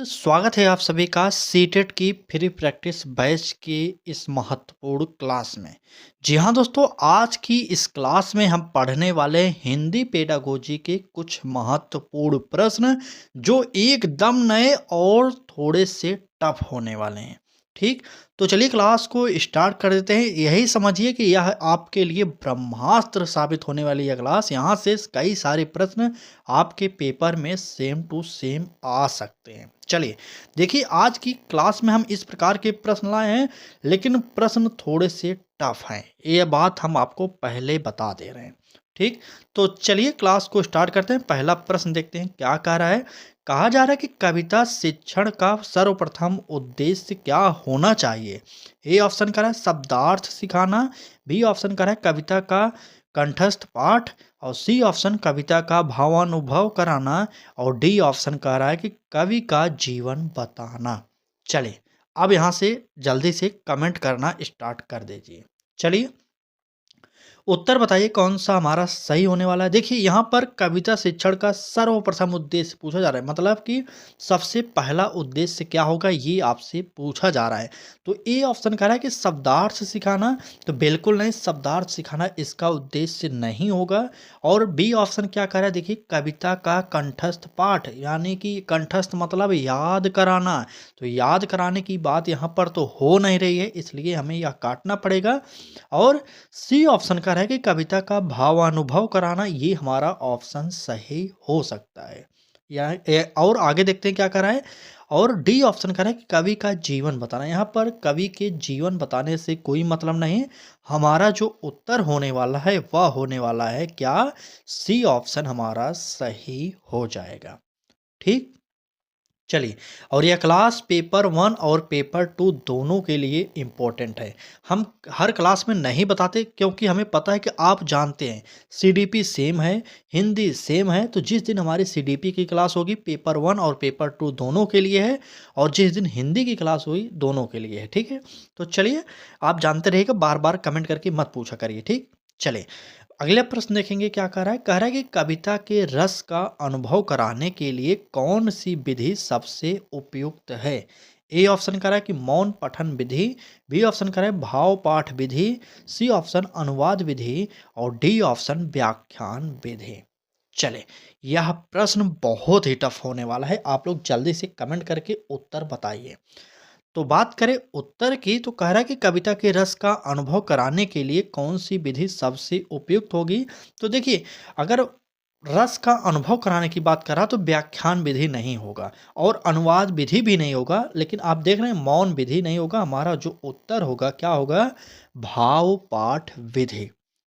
तो स्वागत है आप सभी का सीटेट की फ्री प्रैक्टिस बैच की इस महत्वपूर्ण क्लास में। जी हाँ दोस्तों, आज की इस क्लास में हम पढ़ने वाले हैं हिंदी पेडागोजी के कुछ महत्वपूर्ण प्रश्न जो एकदम नए और थोड़े से टफ होने वाले हैं। ठीक, तो चलिए क्लास को स्टार्ट कर देते हैं। यही समझिए कि यह आपके लिए ब्रह्मास्त्र साबित होने वाली यह क्लास। यहाँ से कई सारे प्रश्न आपके पेपर में सेम टू सेम आ सकते हैं। चलिए देखिए, आज की क्लास में हम इस प्रकार के प्रश्न लाए हैं, लेकिन प्रश्न थोड़े से टफ हैं। ये बात हम आपको पहले बता दे रहे हैं। ठीक, तो चलिए क्लास को स्टार्ट करते हैं। पहला प्रश्न देखते हैं क्या कह रहा है। कहा जा रहा है कि कविता शिक्षण का सर्वप्रथम उद्देश्य क्या होना चाहिए। ए ऑप्शन कह रहा है शब्दार्थ सिखाना, बी ऑप्शन कह रहा है कविता का कंठस्थ पाठ, और सी ऑप्शन कविता का भावानुभव कराना, और डी ऑप्शन कह रहा है कि कवि का जीवन बताना। चलिए अब यहाँ से जल्दी से कमेंट करना स्टार्ट कर दीजिए। चलिए उत्तर बताइए कौन सा हमारा सही होने वाला है। देखिए यहाँ पर कविता शिक्षण का सर्वप्रथम उद्देश्य पूछा जा रहा है, मतलब कि सबसे पहला उद्देश्य क्या होगा ये आपसे पूछा जा रहा है। तो ए ऑप्शन कह रहा है कि शब्दार्थ सिखाना, तो बिल्कुल नहीं, शब्दार्थ सिखाना इसका उद्देश्य नहीं होगा। और बी ऑप्शन क्या कह रहा है, देखिए कविता का कंठस्थ पाठ, यानी कि कंठस्थ मतलब याद कराना। तो याद कराने की बात यहाँ पर तो हो नहीं रही है, इसलिए हमें यह काटना पड़ेगा। और सी ऑप्शन का है कि कविता का भावानुभव कराना, ये हमारा ऑप्शन सही हो सकता है। और आगे देखते हैं क्या करा है। और डी ऑप्शन करें कि कवि का जीवन बताना। यहाँ पर कवि के जीवन बताने से कोई मतलब नहीं है। हमारा जो उत्तर होने वाला है वह होने वाला है क्या, सी ऑप्शन हमारा सही हो जाएगा। ठीक, चलिए, और यह क्लास पेपर 1 और पेपर 2 दोनों के लिए इम्पोर्टेंट है। हम हर क्लास में नहीं बताते क्योंकि हमें पता है कि आप जानते हैं सीडीपी सेम है, हिंदी सेम है। तो जिस दिन हमारी सीडीपी की क्लास होगी पेपर 1 और पेपर 2 दोनों के लिए है, और जिस दिन हिंदी की क्लास हुई दोनों के लिए है। ठीक है, तो चलिए आप जानते रहिएगा, बार बार कमेंट करके मत पूछा करिए। ठीक, चलिए अगला प्रश्न देखेंगे क्या कह रहा है कि कविता के रस का अनुभव कराने के लिए कौन सी विधि सबसे उपयुक्त है। ए ऑप्शन कह रहा है कि मौन पठन विधि, बी ऑप्शन कह रहा है भाव पाठ विधि, सी ऑप्शन अनुवाद विधि, और डी ऑप्शन व्याख्यान विधि। चले, यह प्रश्न बहुत ही टफ होने वाला है। आप लोग जल्दी से कमेंट करके उत्तर बताइए। तो बात करें उत्तर की, तो कह रहा है कि कविता के रस का अनुभव कराने के लिए कौन सी विधि सबसे उपयुक्त होगी। तो देखिए, अगर रस का अनुभव कराने की बात करा तो व्याख्यान विधि नहीं होगा और अनुवाद विधि भी नहीं होगा, लेकिन आप देख रहे हैं मौन विधि नहीं होगा। हमारा जो उत्तर होगा क्या होगा, भाव पाठ विधि।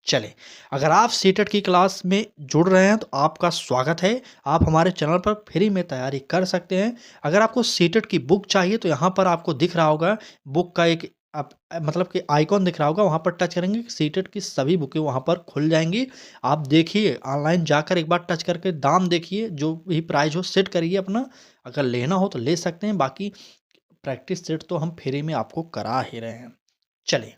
चले, अगर आप सीटेट की क्लास में जुड़ रहे हैं तो आपका स्वागत है। आप हमारे चैनल पर फ्री में तैयारी कर सकते हैं। अगर आपको सीटेट की बुक चाहिए तो यहाँ पर आपको दिख रहा होगा बुक का एक आप मतलब कि आइकॉन दिख रहा होगा, वहाँ पर टच करेंगे सीटेट की सभी बुकें वहाँ पर खुल जाएंगी। आप देखिए, ऑनलाइन जाकर एक बार टच करके दाम देखिए, जो भी प्राइस हो सेट करिए अपना। अगर लेना हो तो ले सकते हैं, बाकी प्रैक्टिस सेट तो हम फ्री में आपको करा ही रहे हैं। चलिए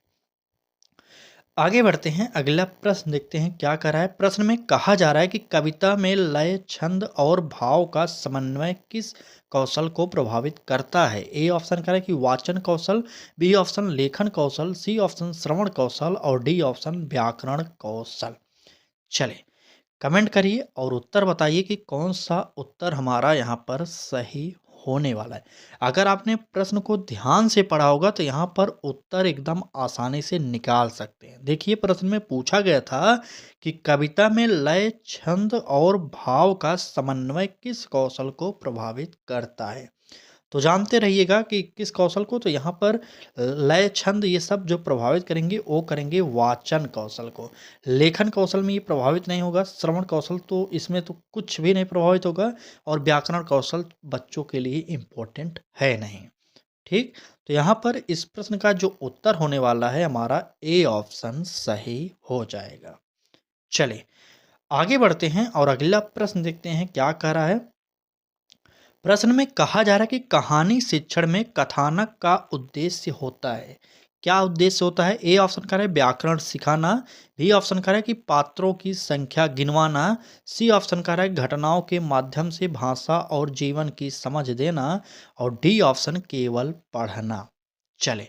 आगे बढ़ते हैं, अगला प्रश्न देखते हैं क्या कह रहा है। प्रश्न में कहा जा रहा है कि कविता में लय, छंद और भाव का समन्वय किस कौशल को प्रभावित करता है। ए ऑप्शन कह रहा है कि वाचन कौशल, बी ऑप्शन लेखन कौशल, सी ऑप्शन श्रवण कौशल, और डी ऑप्शन व्याकरण कौशल। चले कमेंट करिए और उत्तर बताइए कि कौन सा उत्तर हमारा यहाँ पर सही होने वाला है। अगर आपने प्रश्न को ध्यान से पढ़ा होगा तो यहाँ पर उत्तर एकदम आसानी से निकाल सकते हैं। देखिए प्रश्न में पूछा गया था कि कविता में लय, छंद और भाव का समन्वय किस कौशल को प्रभावित करता है। तो जानते रहिएगा कि किस कौशल को। तो यहाँ पर लय, छंद ये सब जो प्रभावित करेंगे वो करेंगे वाचन कौशल को। लेखन कौशल में ये प्रभावित नहीं होगा। श्रवण कौशल तो इसमें तो कुछ भी नहीं प्रभावित होगा, और व्याकरण कौशल बच्चों के लिए इम्पोर्टेंट है नहीं। ठीक, तो यहाँ पर इस प्रश्न का जो उत्तर होने वाला है हमारा ए ऑप्शन सही हो जाएगा। चलिए आगे बढ़ते हैं और अगला प्रश्न देखते हैं क्या कह रहा है। प्रश्न में कहा जा रहा है कि कहानी शिक्षण में कथानक का उद्देश्य होता है। क्या उद्देश्य होता है? ए ऑप्शन कह रहा है व्याकरण सिखाना, बी ऑप्शन कह रहा है कि पात्रों की संख्या गिनवाना, सी ऑप्शन कह रहा है घटनाओं के माध्यम से भाषा और जीवन की समझ देना और डी ऑप्शन केवल पढ़ना। चले,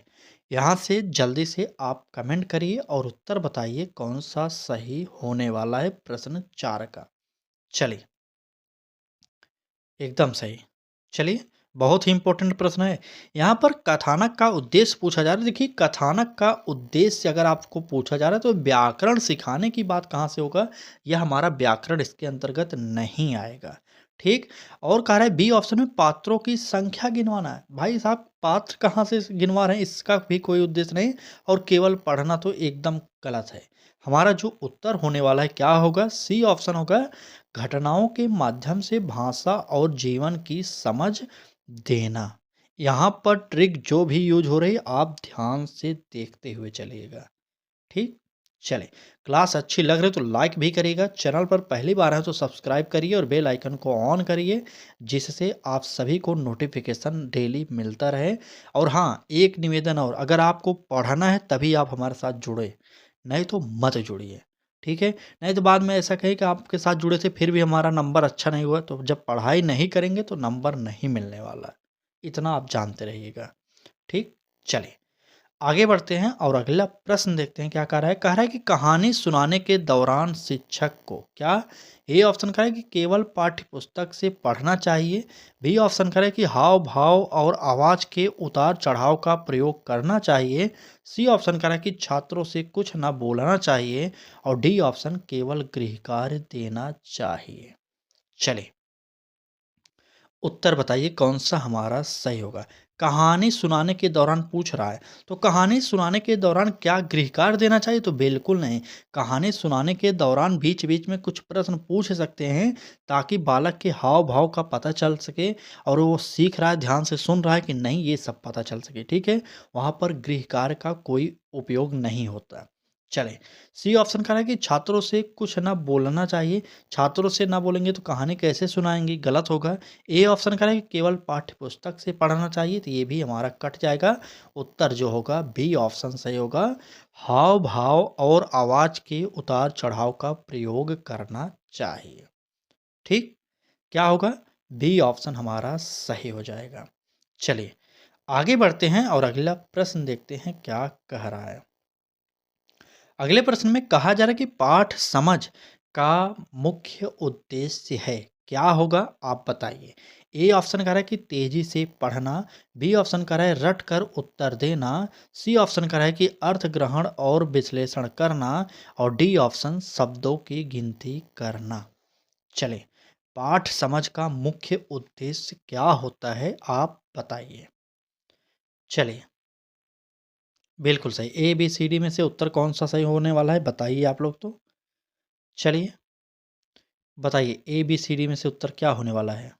यहाँ से जल्दी से आप कमेंट करिए और उत्तर बताइए कौन सा सही होने वाला है प्रश्न 4 का। चलिए, एकदम सही। चलिए, बहुत ही इम्पोर्टेंट प्रश्न है। यहाँ पर कथानक का उद्देश्य पूछा जा रहा है। देखिए, कथानक का उद्देश्य अगर आपको पूछा जा रहा है तो व्याकरण सिखाने की बात कहाँ से होगा? यह हमारा व्याकरण इसके अंतर्गत नहीं आएगा। ठीक? और कह रहा है बी ऑप्शन में पात्रों की संख्या गिनवाना है। भाई साहब, पात्र कहाँ से गिनवा रहे हैं? इसका भी कोई उद्देश्य नहीं और केवल पढ़ना तो एकदम गलत है। हमारा जो उत्तर होने वाला है क्या होगा? सी ऑप्शन होगा, घटनाओं के माध्यम से भाषा और जीवन की समझ देना। यहाँ पर ट्रिक जो भी यूज हो रही है आप ध्यान से देखते हुए चलिएगा। ठीक? चले, क्लास अच्छी लग रही तो लाइक भी करिएगा, चैनल पर पहली बार है तो सब्सक्राइब करिए और बेल आइकन को ऑन करिए, जिससे आप सभी को नोटिफिकेशन डेली मिलता रहे। और हाँ, एक निवेदन और, अगर आपको पढ़ना है तभी आप हमारे साथ जुड़े, नहीं तो मत जुड़िए। ठीक है? नहीं तो बाद में ऐसा कहे कि आपके साथ जुड़े थे फिर भी हमारा नंबर अच्छा नहीं हुआ, तो जब पढ़ाई नहीं करेंगे तो नंबर नहीं मिलने वाला। इतना आप जानते रहिएगा। ठीक? चलिए, आगे बढ़ते हैं और अगला प्रश्न देखते हैं क्या कह रहा है। कह रहा है कि कहानी सुनाने के दौरान शिक्षक को क्या? ए ऑप्शन कह रहा है कि केवल पाठ्य पुस्तक से पढ़ना चाहिए, बी ऑप्शन कह रहा है कि हाव भाव और आवाज़ के उतार चढ़ाव का प्रयोग करना चाहिए, सी ऑप्शन कह रहा है कि छात्रों से कुछ न बोलना चाहिए और डी ऑप्शन केवल गृह कार्य देना चाहिए। चलिए, उत्तर बताइए कौन सा हमारा सही होगा। कहानी सुनाने के दौरान पूछ रहा है, तो कहानी सुनाने के दौरान क्या गृहकार देना चाहिए? तो बिल्कुल नहीं। कहानी सुनाने के दौरान बीच बीच में कुछ प्रश्न पूछ सकते हैं ताकि बालक के हाव भाव का पता चल सके और वो सीख रहा है, ध्यान से सुन रहा है कि नहीं, ये सब पता चल सके। ठीक है? वहाँ पर गृहकार का कोई उपयोग नहीं होता। चलें, सी ऑप्शन कह रहा है कि छात्रों से कुछ ना बोलना चाहिए। छात्रों से ना बोलेंगे तो कहानी कैसे सुनाएंगे? गलत होगा। ए ऑप्शन कह रहा है कि केवल पाठ्य पुस्तक से पढ़ना चाहिए, तो ये भी हमारा कट जाएगा। उत्तर जो होगा बी ऑप्शन सही होगा, हाव भाव और आवाज़ के उतार चढ़ाव का प्रयोग करना चाहिए। ठीक? क्या होगा? बी ऑप्शन हमारा सही हो जाएगा। चलिए, आगे बढ़ते हैं और अगला प्रश्न देखते हैं क्या कह रहा है। अगले प्रश्न में कहा जा रहा है कि पाठ समझ का मुख्य उद्देश्य है, क्या होगा आप बताइए। ए ऑप्शन कह रहा है कि तेजी से पढ़ना, बी ऑप्शन कह रहा है रट कर उत्तर देना, सी ऑप्शन कह रहा है कि अर्थ ग्रहण और विश्लेषण करना और डी ऑप्शन शब्दों की गिनती करना। चले, पाठ समझ का मुख्य उद्देश्य क्या होता है आप बताइए। चलिए, बिल्कुल सही। ए बी सी डी में से उत्तर कौन सा सही होने वाला है बताइए आप लोग तो। चलिए, बताइए ए बी सी डी में से उत्तर क्या होने वाला है?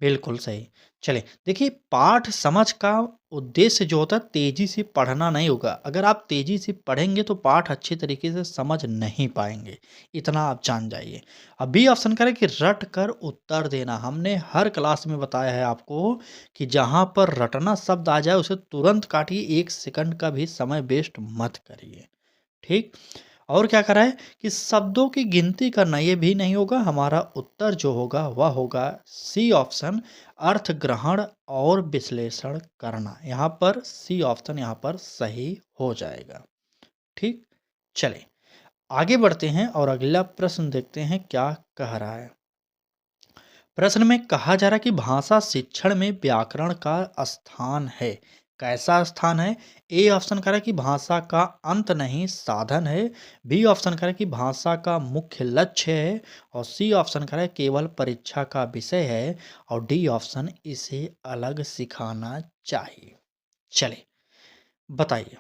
बिल्कुल सही। चलिए, देखिए, पाठ समझ का उद्देश्य जो होता है तेज़ी से पढ़ना नहीं होगा। अगर आप तेज़ी से पढ़ेंगे तो पाठ अच्छे तरीके से समझ नहीं पाएँगे, इतना आप जान जाइए। अब बी ऑप्शन करें कि रट कर उत्तर देना। हमने हर क्लास में बताया है आपको कि जहाँ पर रटना शब्द आ जाए उसे तुरंत काटिए, 1 सेकंड का भी समय वेस्ट मत करिए। ठीक? और क्या करा है कि शब्दों की गिनती करना, ये भी नहीं होगा। हमारा उत्तर जो होगा वह होगा सी ऑप्शन, अर्थ ग्रहण और विश्लेषण करना। यहाँ पर सी ऑप्शन यहाँ पर सही हो जाएगा। ठीक? चले, आगे बढ़ते हैं और अगला प्रश्न देखते हैं क्या कह रहा है। प्रश्न में कहा जा रहा है कि भाषा शिक्षण में व्याकरण का स्थान है, कैसा स्थान है? ए ऑप्शन कह रहा है कि भाषा का अंत नहीं साधन है, बी ऑप्शन कह रहा है कि भाषा का मुख्य लक्ष्य है और सी ऑप्शन कह रहा है केवल परीक्षा का विषय है और डी ऑप्शन इसे अलग सिखाना चाहिए। चलिए, बताइए।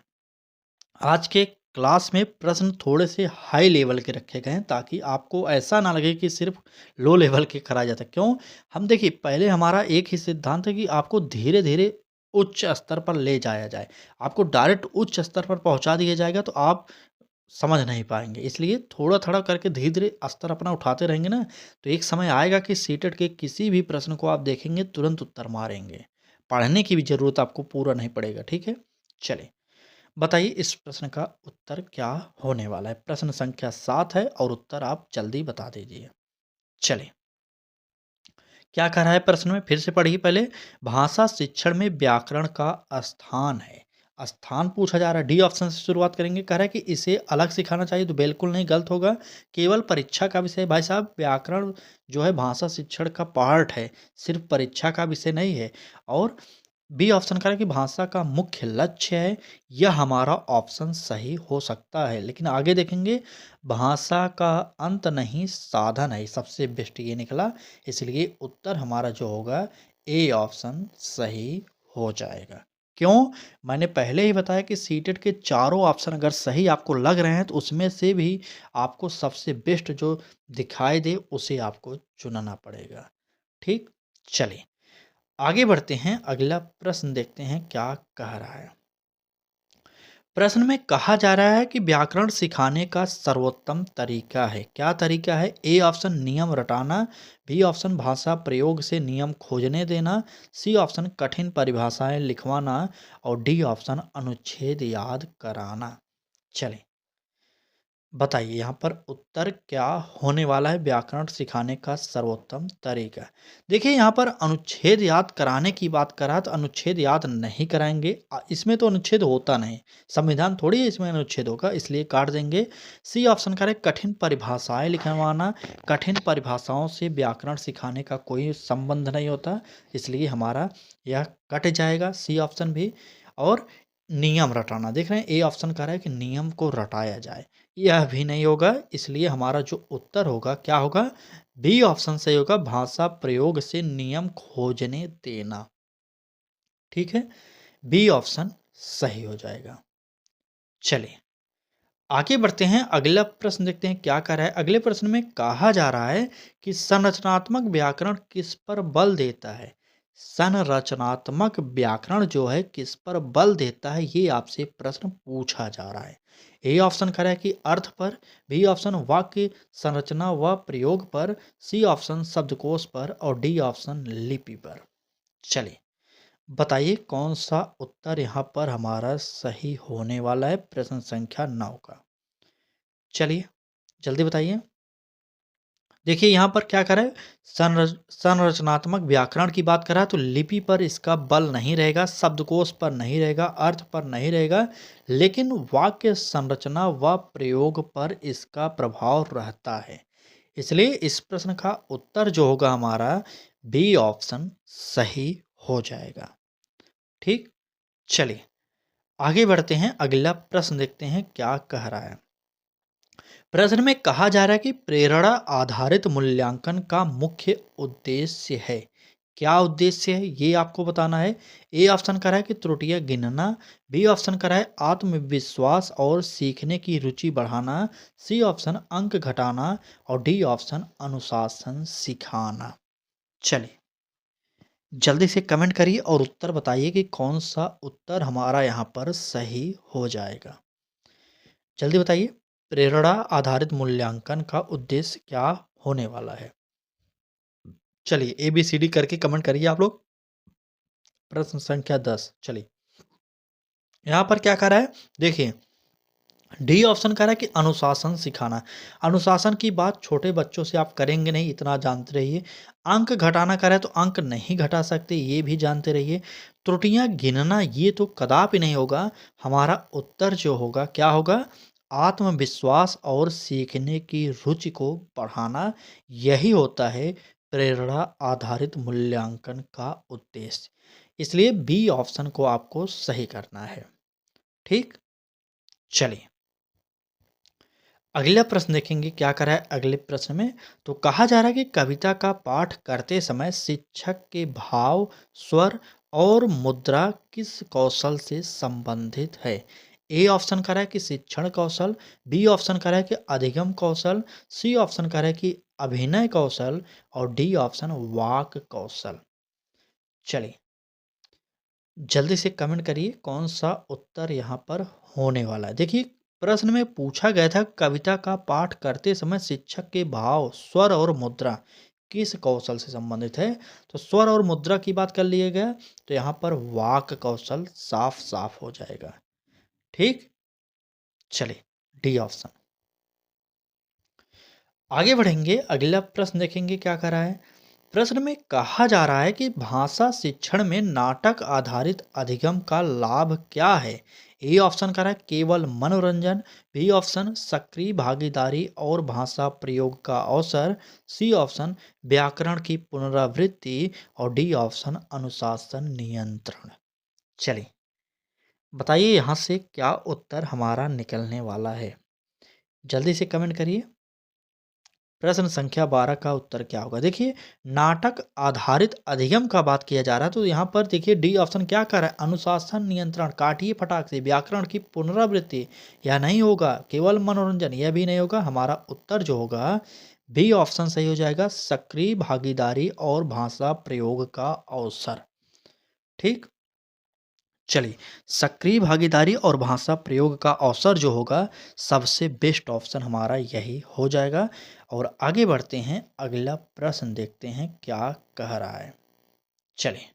आज के क्लास में प्रश्न थोड़े से हाई लेवल के रखे गए हैं ताकि आपको ऐसा ना लगे कि सिर्फ लो लेवल के कराया जाता है। क्यों? हम देखिए, पहले हमारा एक ही सिद्धांत है कि आपको धीरे धीरे उच्च स्तर पर ले जाया जाए। आपको डायरेक्ट उच्च स्तर पर पहुंचा दिया जाएगा तो आप समझ नहीं पाएंगे। इसलिए थोड़ा थोड़ा करके धीरे धीरे स्तर अपना उठाते रहेंगे ना, तो एक समय आएगा कि सीटेट के किसी भी प्रश्न को आप देखेंगे तुरंत उत्तर मारेंगे। पढ़ने की भी ज़रूरत आपको पूरा नहीं पड़ेगा। ठीक है? चलिए, बताइए इस प्रश्न का उत्तर क्या होने वाला है? प्रश्न संख्या 7 है और उत्तर आप जल्दी बता दीजिए। चलिए, क्या कह रहा है प्रश्न में? फिर से पढ़िए पहले। भाषा शिक्षण में व्याकरण का स्थान है। स्थान पूछा जा रहा है, डी ऑप्शन से शुरुआत करेंगे। कह रहा है कि इसे अलग सिखाना चाहिए, तो बिल्कुल नहीं, गलत होगा। केवल परीक्षा का विषय है। भाई साहब, व्याकरण जो है भाषा शिक्षण का पार्ट है, सिर्फ परीक्षा का विषय नहीं है। और बी ऑप्शन करें कि भाषा का मुख्य लक्ष्य है। यह हमारा ऑप्शन सही हो सकता है, लेकिन आगे देखेंगे, भाषा का अंत नहीं साधन है, सबसे बेस्ट ये निकला। इसलिए उत्तर हमारा जो होगा ए ऑप्शन सही हो जाएगा। क्यों? मैंने पहले ही बताया कि सीटेट के चारों ऑप्शन अगर सही आपको लग रहे हैं, तो उसमें से भी आपको सबसे बेस्ट जो दिखाई दे उसे आपको चुनना पड़ेगा। ठीक, चलिए आगे बढ़ते हैं। अगला प्रश्न देखते हैं क्या कह रहा है। प्रश्न में कहा जा रहा है कि व्याकरण सिखाने का सर्वोत्तम तरीका है। क्या तरीका है? ए ऑप्शन नियम रटाना, बी ऑप्शन भाषा प्रयोग से नियम खोजने देना, सी ऑप्शन कठिन परिभाषाएं लिखवाना और डी ऑप्शन अनुच्छेद याद कराना। चलें, बताइए यहाँ पर उत्तर क्या होने वाला है? व्याकरण सिखाने का सर्वोत्तम तरीका। देखिए यहाँ पर अनुच्छेद याद कराने की बात करा, तो अनुच्छेद याद नहीं कराएंगे। इसमें तो अनुच्छेद होता नहीं, संविधान थोड़ी है इसमें अनुच्छेद होगा, इसलिए काट देंगे। सी ऑप्शन करें कठिन परिभाषाएं लिखवाना। कठिन परिभाषाओं से व्याकरण सिखाने का कोई संबंध नहीं होता, इसलिए हमारा यह कट जाएगा, सी ऑप्शन भी। और नियम रटाना, देख रहे हैं ए ऑप्शन कह रहा है कि नियम को रटाया जाए, यह भी नहीं होगा। इसलिए हमारा जो उत्तर होगा क्या होगा? बी ऑप्शन सही होगा, भाषा प्रयोग से नियम खोजने देना। ठीक है, बी ऑप्शन सही हो जाएगा। चलिए आगे बढ़ते हैं। अगला प्रश्न देखते हैं क्या कह रहा है। अगले प्रश्न में कहा जा रहा है कि संरचनात्मक व्याकरण किस पर बल देता है? संरचनात्मक व्याकरण जो है किस पर बल देता है, ये आपसे प्रश्न पूछा जा रहा है। ए ऑप्शन कह रहा है कि अर्थ पर, बी ऑप्शन वाक्य संरचना व प्रयोग पर, सी ऑप्शन शब्दकोश पर और डी ऑप्शन लिपि पर। चलिए बताइए कौन सा उत्तर यहाँ पर हमारा सही होने वाला है प्रश्न संख्या 9 का। चलिए जल्दी बताइए। देखिए यहाँ पर क्या करें, संरचनात्मक व्याकरण की बात करा तो लिपि पर इसका बल नहीं रहेगा, शब्दकोश पर नहीं रहेगा, अर्थ पर नहीं रहेगा, लेकिन वाक्य संरचना व प्रयोग पर इसका प्रभाव रहता है। इसलिए इस प्रश्न का उत्तर जो होगा हमारा बी ऑप्शन सही हो जाएगा। ठीक, चलिए आगे बढ़ते हैं। अगला प्रश्न देखते हैं क्या कह रहा है। प्रश्न में कहा जा रहा है कि प्रेरणा आधारित मूल्यांकन का मुख्य उद्देश्य है। क्या उद्देश्य है ये आपको बताना है। ए ऑप्शन करा है कि त्रुटियां गिनना, बी ऑप्शन करा है आत्मविश्वास और सीखने की रुचि बढ़ाना, सी ऑप्शन अंक घटाना और डी ऑप्शन अनुशासन सिखाना। चलिए जल्दी से कमेंट करिए और उत्तर बताइए कि कौन सा उत्तर हमारा यहाँ पर सही हो जाएगा। जल्दी बताइए, प्रेरणा आधारित मूल्यांकन का उद्देश्य क्या होने वाला है? चलिए ए बी सी डी करके कमेंट करिए आप लोग। प्रश्न संख्या 10। चलिए यहाँ पर क्या कह रहा है, देखिए डी ऑप्शन कह रहा है कि अनुशासन सिखाना। अनुशासन की बात छोटे बच्चों से आप करेंगे नहीं, इतना जानते रहिए। अंक घटाना कह रहा है तो अंक नहीं घटा सकते, ये भी जानते रहिए। त्रुटियां गिनना ये तो कदापि नहीं होगा। हमारा उत्तर जो होगा क्या होगा? आत्मविश्वास और सीखने की रुचि को बढ़ाना, यही होता है प्रेरणा आधारित मूल्यांकन का उद्देश्य। इसलिए बी ऑप्शन को आपको सही करना है। ठीक, चलिए अगला प्रश्न देखेंगे क्या करा है अगले प्रश्न में। तो कहा जा रहा है कि कविता का पाठ करते समय शिक्षक के भाव, स्वर और मुद्रा किस कौशल से संबंधित है? ए ऑप्शन करा है कि शिक्षण कौशल, बी ऑप्शन करा है कि अधिगम कौशल, सी ऑप्शन करा है कि अभिनय कौशल और डी ऑप्शन वाक कौशल। चलिए जल्दी से कमेंट करिए कौन सा उत्तर यहाँ पर होने वाला है। देखिए प्रश्न में पूछा गया था कविता का पाठ करते समय शिक्षक के भाव, स्वर और मुद्रा किस कौशल से संबंधित है? तो स्वर और मुद्रा की बात कर लिया गया, तो यहाँ पर वाक कौशल साफ-साफ हो जाएगा। ठीक? चलिए, डी ऑप्शन। आगे बढ़ेंगे, अगला प्रश्न देखेंगे क्या कह रहा है। प्रश्न में कहा जा रहा है कि भाषा शिक्षण में नाटक आधारित अधिगम का लाभ क्या है? ए ऑप्शन कह रहा है केवल मनोरंजन, बी ऑप्शन सक्रिय भागीदारी और भाषा प्रयोग का अवसर, सी ऑप्शन व्याकरण की पुनरावृत्ति और डी ऑप्शन अनुशासन नियंत्रण। चलिए, बताइए यहाँ से क्या उत्तर हमारा निकलने वाला है। जल्दी से कमेंट करिए। प्रश्न संख्या 12 का उत्तर क्या होगा? देखिए, नाटक आधारित अधिगम का बात किया जा रहा है, तो यहाँ पर देखिए डी ऑप्शन क्या कर रहा है? अनुशासन नियंत्रण, काटिए फटाक से, व्याकरण की पुनरावृत्ति, यह नहीं होगा। केवल मनोरंजन, यह भी नहीं होगा। हमारा उत्तर जो होगा बी ऑप्शन सही हो जाएगा, सक्रिय भागीदारी और भाषा प्रयोग का अवसर। ठीक, चलिए, सक्रिय भागीदारी और भाषा प्रयोग का अवसर जो होगा, सबसे बेस्ट ऑप्शन हमारा यही हो जाएगा। और आगे बढ़ते हैं, अगला प्रश्न देखते हैं क्या कह रहा है। चलिए,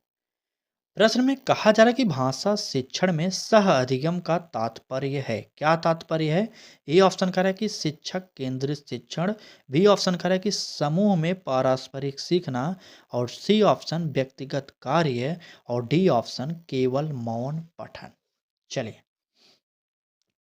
प्रश्न में कहा जा रहा है कि भाषा शिक्षण में सह अधिगम का तात्पर्य है। क्या तात्पर्य है? ए ऑप्शन कह रहा है कि शिक्षक केंद्रित शिक्षण, बी ऑप्शन कह रहा है कि समूह में पारस्परिक सीखना, और सी ऑप्शन व्यक्तिगत कार्य, और डी ऑप्शन केवल मौन पठन। चलिए,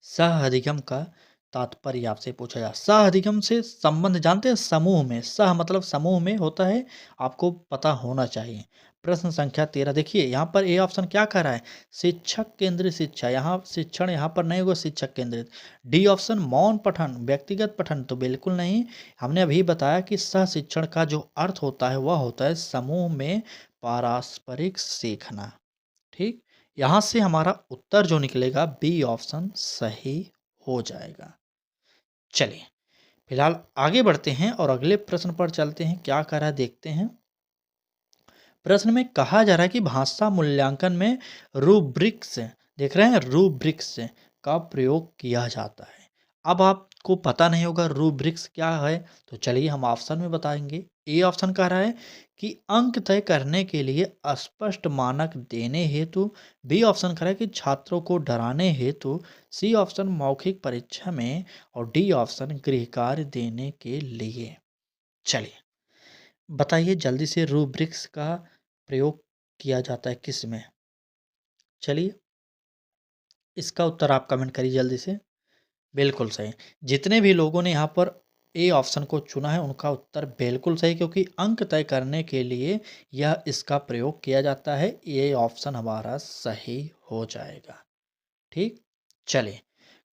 सह अधिगम का तात्पर्य आपसे पूछा जा, सह अधिगम से संबंध जानते हैं? समूह में, सह मतलब समूह में होता है, आपको पता होना चाहिए। प्रश्न संख्या 13 देखिए, यहाँ पर ए ऑप्शन क्या कह रहा है? शिक्षक केंद्रित शिक्षा, यहाँ शिक्षण यहाँ पर नहीं होगा, शिक्षक केंद्रित। डी ऑप्शन मौन पठन, व्यक्तिगत पठन, तो बिल्कुल नहीं। हमने अभी बताया कि सह शिक्षण का जो अर्थ होता है वह होता है समूह में पारस्परिक सीखना। ठीक, यहाँ से हमारा उत्तर जो निकलेगा बी ऑप्शन सही हो जाएगा। चलिए, फिलहाल आगे बढ़ते हैं और अगले प्रश्न पर चलते हैं, क्या कह रहा है देखते हैं। प्रश्न में कहा जा रहा है कि भाषा मूल्यांकन में रूब्रिक्स, देख रहे हैं, रूब्रिक्स का प्रयोग किया जाता है। अब आपको पता नहीं होगा रूब्रिक्स क्या है, तो चलिए हम ऑप्शन में बताएंगे। ए ऑप्शन कह रहा है कि अंक तय करने के लिए स्पष्ट मानक देने हेतु, बी ऑप्शन कह रहा है कि छात्रों को डराने हेतु, सी ऑप्शन मौखिक परीक्षा में, और डी ऑप्शन गृह कार्य देने के लिए। चलिए, बताइए जल्दी से, रूब्रिक्स का प्रयोग किया जाता है किस में? चलिए, इसका उत्तर आप कमेंट करिए जल्दी से। बिल्कुल सही। जितने भी लोगों ने यहाँ पर ए ऑप्शन को चुना है उनका उत्तर बिल्कुल सही, क्योंकि अंक तय करने के लिए यह इसका प्रयोग किया जाता है। ये ऑप्शन हमारा सही हो जाएगा। ठीक, चलिए,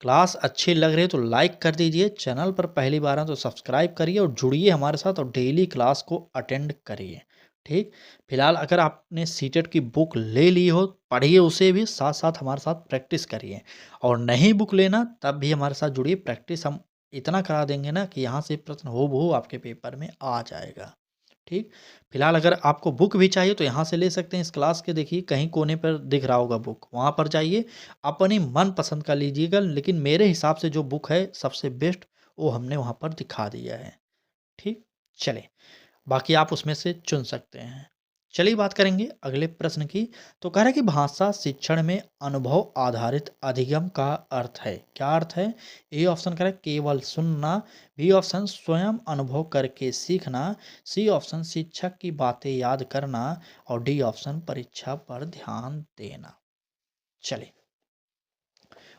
क्लास अच्छी लग रही है तो लाइक कर दीजिए, चैनल पर पहली बार हैं तो सब्सक्राइब करिए और जुड़िए हमारे साथ और डेली क्लास को अटेंड करिए। ठीक, फिलहाल अगर आपने सीटेट की बुक ले ली हो, पढ़िए उसे भी, साथ साथ हमारे साथ प्रैक्टिस करिए। और नहीं बुक लेना तब भी हमारे साथ जुड़िए, प्रैक्टिस हम इतना करा देंगे ना कि यहाँ से प्रश्न हूबहू आपके पेपर में आ जाएगा। ठीक, फिलहाल अगर आपको बुक भी चाहिए तो यहाँ से ले सकते हैं। इस क्लास के देखिए कहीं कोने पर दिख रहा होगा बुक, वहाँ पर जाइए, अपनी मन पसंद का लीजिएगा, लेकिन मेरे हिसाब से जो बुक है सबसे बेस्ट वो हमने वहाँ पर दिखा दिया है। ठीक, चलिए, बाकी आप उसमें से चुन सकते हैं। चलिए बात करेंगे अगले प्रश्न की। तो कह रहा है कि भाषा शिक्षण में अनुभव आधारित अधिगम का अर्थ है। क्या अर्थ है? ए ऑप्शन कह रहा है केवल सुनना, बी ऑप्शन स्वयं अनुभव करके सीखना, सी ऑप्शन शिक्षक की बातें याद करना, और डी ऑप्शन परीक्षा पर ध्यान देना। चलिए,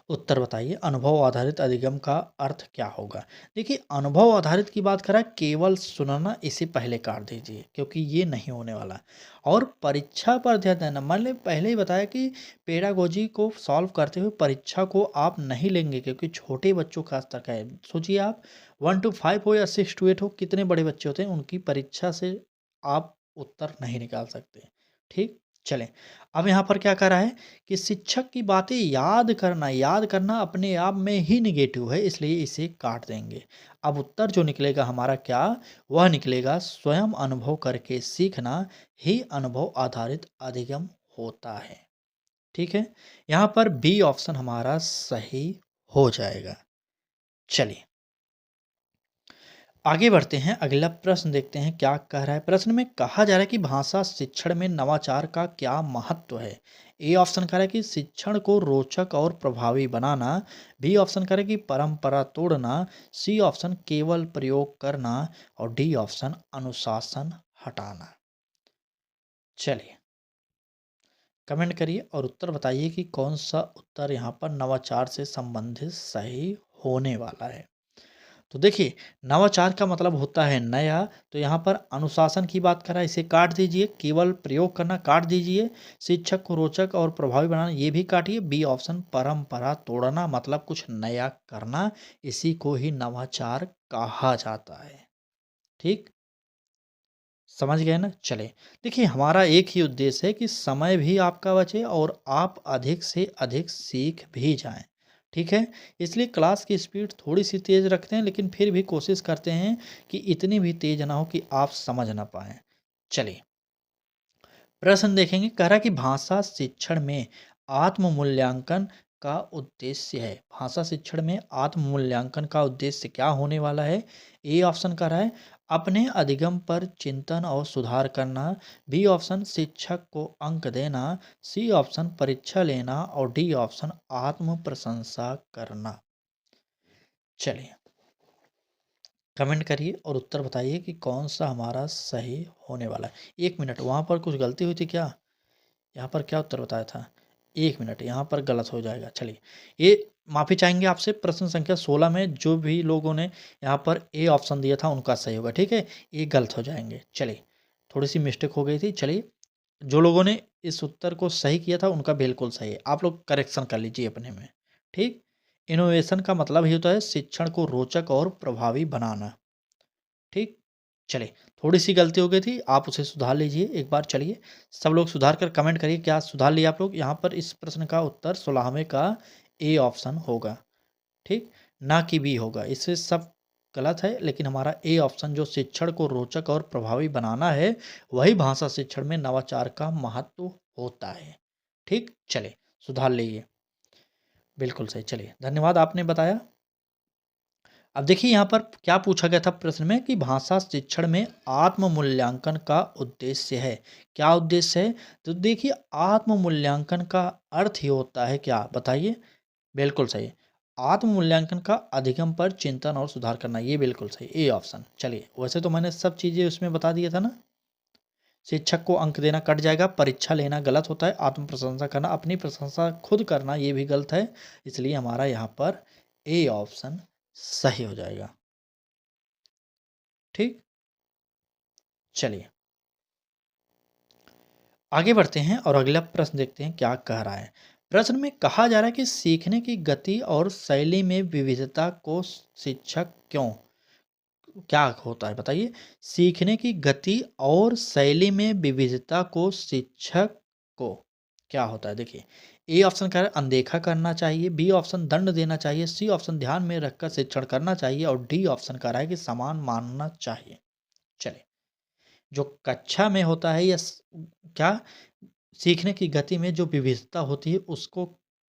उत्तर बताइए, अनुभव आधारित अधिगम का अर्थ क्या होगा? देखिए, अनुभव आधारित की बात करें, केवल सुनना, इसे पहले काट दीजिए क्योंकि ये नहीं होने वाला। और परीक्षा पर ध्यान देना, मैंने पहले ही बताया कि पेडागोजी को सॉल्व करते हुए परीक्षा को आप नहीं लेंगे, क्योंकि छोटे बच्चों का स्तर का है। सोचिए आप 1 to 5 हो या 6 to 8 हो, कितने बड़े बच्चे होते हैं, उनकी परीक्षा से आप उत्तर नहीं निकाल सकते। ठीक, चलें, अब यहाँ पर क्या कह रहा है कि शिक्षक की बातें याद करना अपने आप में ही निगेटिव है, इसलिए इसे काट देंगे। अब उत्तर जो निकलेगा हमारा क्या, वह निकलेगा स्वयं अनुभव करके सीखना ही अनुभव आधारित अधिगम होता है। ठीक है, यहाँ पर बी ऑप्शन हमारा सही हो जाएगा। चलिए, आगे बढ़ते हैं, अगला प्रश्न देखते हैं क्या कह रहा है। प्रश्न में कहा जा रहा है कि भाषा शिक्षण में नवाचार का क्या महत्व है। ए ऑप्शन कह रहा है कि शिक्षण को रोचक और प्रभावी बनाना, बी ऑप्शन कह रहा है कि परंपरा तोड़ना, सी ऑप्शन केवल प्रयोग करना और डी ऑप्शन अनुशासन हटाना। चलिए कमेंट करिए और उत्तर बताइए कि कौन सा उत्तर यहाँ पर नवाचार से संबंधित सही होने वाला है। तो देखिए, नवाचार का मतलब होता है नया, तो यहाँ पर अनुशासन की बात कर रहा है, इसे काट दीजिए। केवल प्रयोग करना काट दीजिए। शिक्षक को रोचक और प्रभावी बनाना ये भी काटिए। बी ऑप्शन परंपरा तोड़ना मतलब कुछ नया करना, इसी को ही नवाचार कहा जाता है। ठीक, समझ गए ना। चले, देखिए हमारा एक ही उद्देश्य है कि समय भी आपका बचे और आप अधिक से अधिक सीख भी जाएं। ठीक है, इसलिए क्लास की स्पीड थोड़ी सी तेज़ रखते हैं, लेकिन फिर भी कोशिश करते हैं कि इतनी भी तेज़ ना हो कि आप समझ ना पाएं। चलिए प्रश्न देखेंगे, कह रहा है कि भाषा शिक्षण में आत्म मूल्यांकन का उद्देश्य है। भाषा शिक्षण में आत्म मूल्यांकन का उद्देश्य क्या होने वाला है। ए ऑप्शन कह रहा है अपने अधिगम पर चिंतन और सुधार करना, बी ऑप्शन शिक्षक को अंक देना, सी ऑप्शन परीक्षा लेना और डी ऑप्शन आत्म प्रशंसा करना। चलिए कमेंट करिए और उत्तर बताइए कि कौन सा हमारा सही होने वाला है। एक मिनट, वहाँ पर कुछ गलती हुई थी क्या? यहाँ पर क्या उत्तर बताया था? 1 मिनट, यहाँ पर गलत हो जाएगा। चलिए, ये माफ़ी चाहेंगे आपसे, प्रश्न संख्या 16 में जो भी लोगों ने यहाँ पर ए ऑप्शन दिया था उनका सही होगा, ठीक है? ये गलत हो जाएँगे। चलिए, थोड़ी-सी मिस्टेक हो गई थी। चलिए, जो लोगों ने इस उत्तर को सही किया था उनका बिल्कुल सही है। आप लोग करेक्शन कर लीजिए अपने में, ठीक? इनोवेशन का मतलब ही होता है शिक्षण को रोचक और प्रभावी बनाना, ठीक? चलिए, थोड़ी-सी गलती हो गई थी, आप उसे सुधार लीजिए एक बार। चलिए, सब लोग सुधार कर कमेंट करिए क्या सुधार लिए आप लोग। यहाँ पर इस प्रश्न का उत्तर 16वें का ए ऑप्शन होगा, ठीक? ना कि बी होगा। इससे सब गलत है, लेकिन हमारा ए ऑप्शन जो शिक्षण को रोचक और प्रभावी बनाना है, वही भाषा शिक्षण में नवाचार का महत्व होता है, ठीक? चलिए, सुधार लीजिए। बिल्कुल सही, चलिए धन्यवाद आपने बताया। अब देखिए यहाँ पर क्या पूछा गया था प्रश्न में कि भाषा शिक्षण में आत्म मूल्यांकन का उद्देश्य है। क्या उद्देश्य है? तो देखिए, आत्म मूल्यांकन का अर्थ ही होता है क्या, बताइए? बिल्कुल सही, आत्म मूल्यांकन का अधिगम पर चिंतन और सुधार करना, ये बिल्कुल सही, ए ऑप्शन। चलिए, वैसे तो मैंने सब चीज़ें उसमें बता दिया था ना। शिक्षक को अंक देना कट जाएगा, परीक्षा लेना गलत होता है, आत्म प्रशंसा करना, अपनी प्रशंसा खुद करना, ये भी गलत है। इसलिए हमारा यहाँ पर ए ऑप्शन सही हो जाएगा, ठीक? चलिए आगे बढ़ते हैं और अगला प्रश्न देखते हैं क्या कह रहा है। प्रश्न में कहा जा रहा है कि सीखने की गति और शैली में विविधता को शिक्षक क्यों, क्या होता है बताइए? सीखने की गति और शैली में विविधता को शिक्षक को क्या होता है? देखिए, ए ऑप्शन कह रहा है अनदेखा करना चाहिए, बी ऑप्शन दंड देना चाहिए, सी ऑप्शन ध्यान में रखकर शिक्षण करना चाहिए और डी ऑप्शन कह रहा है कि समान मानना चाहिए। चलिए, जो कक्षा में होता है या क्या सीखने की गति में जो विविधता होती है उसको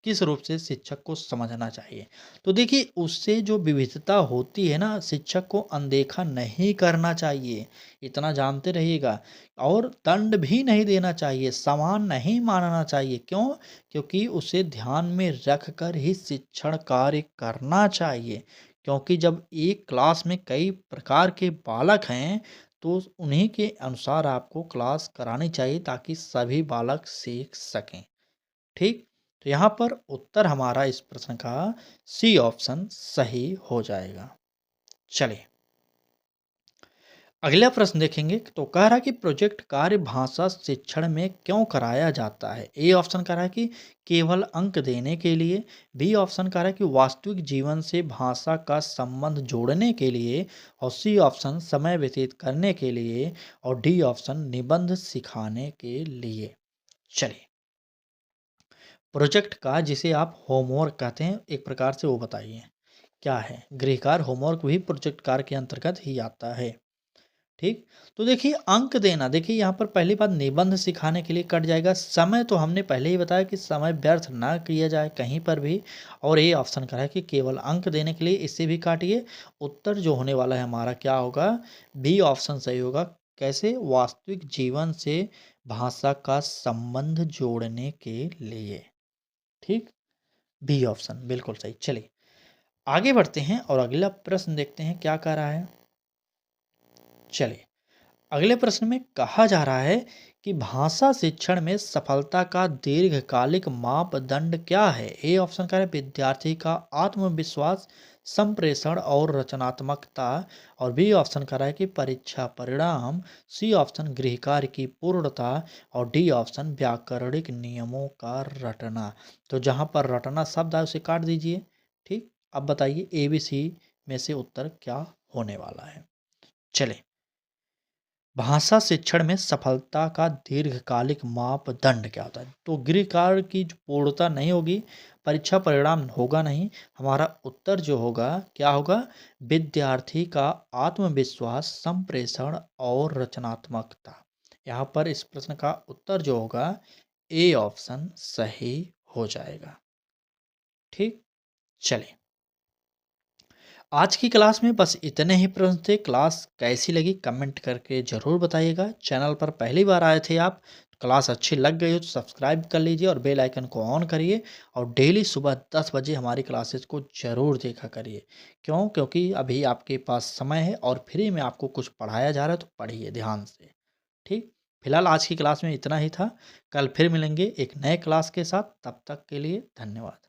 किस रूप से शिक्षक को समझना चाहिए। तो देखिए, उससे जो विविधता होती है ना, शिक्षक को अनदेखा नहीं करना चाहिए, इतना जानते रहिएगा। और दंड भी नहीं देना चाहिए, समान नहीं मानना चाहिए। क्यों? क्योंकि उसे ध्यान में रख कर ही शिक्षण कार्य करना चाहिए। क्योंकि जब एक क्लास में कई प्रकार के बालक हैं, तो उन्हीं के अनुसार आपको क्लास करानी चाहिए ताकि सभी बालक सीख सकें, ठीक? तो यहाँ पर उत्तर हमारा इस प्रश्न का सी ऑप्शन सही हो जाएगा। चलिए अगला प्रश्न देखेंगे, तो कह रहा है कि प्रोजेक्ट कार्य भाषा शिक्षण में क्यों कराया जाता है। ए ऑप्शन कह रहा है कि केवल अंक देने के लिए, बी ऑप्शन कह रहा है कि वास्तविक जीवन से भाषा का संबंध जोड़ने के लिए और सी ऑप्शन समय व्यतीत करने के लिए और डी ऑप्शन निबंध सिखाने के लिए। चलिए, प्रोजेक्ट का जिसे आप होमवर्क कहते हैं एक प्रकार से, वो बताइए क्या है। गृह कार्य होमवर्क भी प्रोजेक्ट कार्य के अंतर्गत ही आता है, ठीक। तो देखिए अंक देना, देखिए यहाँ पर पहली बात निबंध सिखाने के लिए कट जाएगा। समय तो हमने पहले ही बताया कि समय व्यर्थ ना किया जाए कहीं पर भी। और ये ऑप्शन करा है कि केवल अंक देने के लिए, इसे भी काटिए। उत्तर जो होने वाला है हमारा क्या होगा, बी ऑप्शन सही होगा। कैसे, वास्तविक जीवन से भाषा का संबंध जोड़ने के लिए। ठीक, बी ऑप्शन बिल्कुल सही। चलिए आगे बढ़ते हैं और अगला प्रश्न देखते हैं क्या कह रहा है। चलिए अगले प्रश्न में कहा जा रहा है कि भाषा शिक्षण में सफलता का दीर्घकालिक मापदंड क्या है। ए ऑप्शन का है विद्यार्थी का आत्मविश्वास, संप्रेषण और रचनात्मकता। और बी ऑप्शन का है कि परीक्षा परिणाम। सी ऑप्शन गृह कार्य की पूर्णता। और डी ऑप्शन व्याकरणिक नियमों का रटना। तो जहां पर रटना शब्द है उसे काट दीजिए। ठीक, अब बताइए ए बी सी में से उत्तर क्या होने वाला है। चले, भाषा शिक्षण में सफलता का दीर्घकालिक मापदंड क्या होता है। तो गृह कार्य की जो पूर्णता नहीं होगी, परीक्षा परिणाम होगा नहीं। हमारा उत्तर जो होगा क्या होगा, विद्यार्थी का आत्मविश्वास, संप्रेषण और रचनात्मकता। यहाँ पर इस प्रश्न का उत्तर जो होगा ए ऑप्शन सही हो जाएगा। ठीक, चलिए आज की क्लास में बस इतने ही प्रश्न थे। क्लास कैसी लगी कमेंट करके ज़रूर बताइएगा। चैनल पर पहली बार आए थे आप, क्लास अच्छी लग गई हो तो सब्सक्राइब कर लीजिए और बेल आइकन को ऑन करिए। और डेली सुबह 10 बजे हमारी क्लासेस को ज़रूर देखा करिए। क्यों, क्योंकि अभी आपके पास समय है और फ्री में आपको कुछ पढ़ाया जा रहा है, तो पढ़िए ध्यान से। ठीक, फिलहाल आज की क्लास में इतना ही था। कल फिर मिलेंगे एक नए क्लास के साथ, तब तक के लिए धन्यवाद।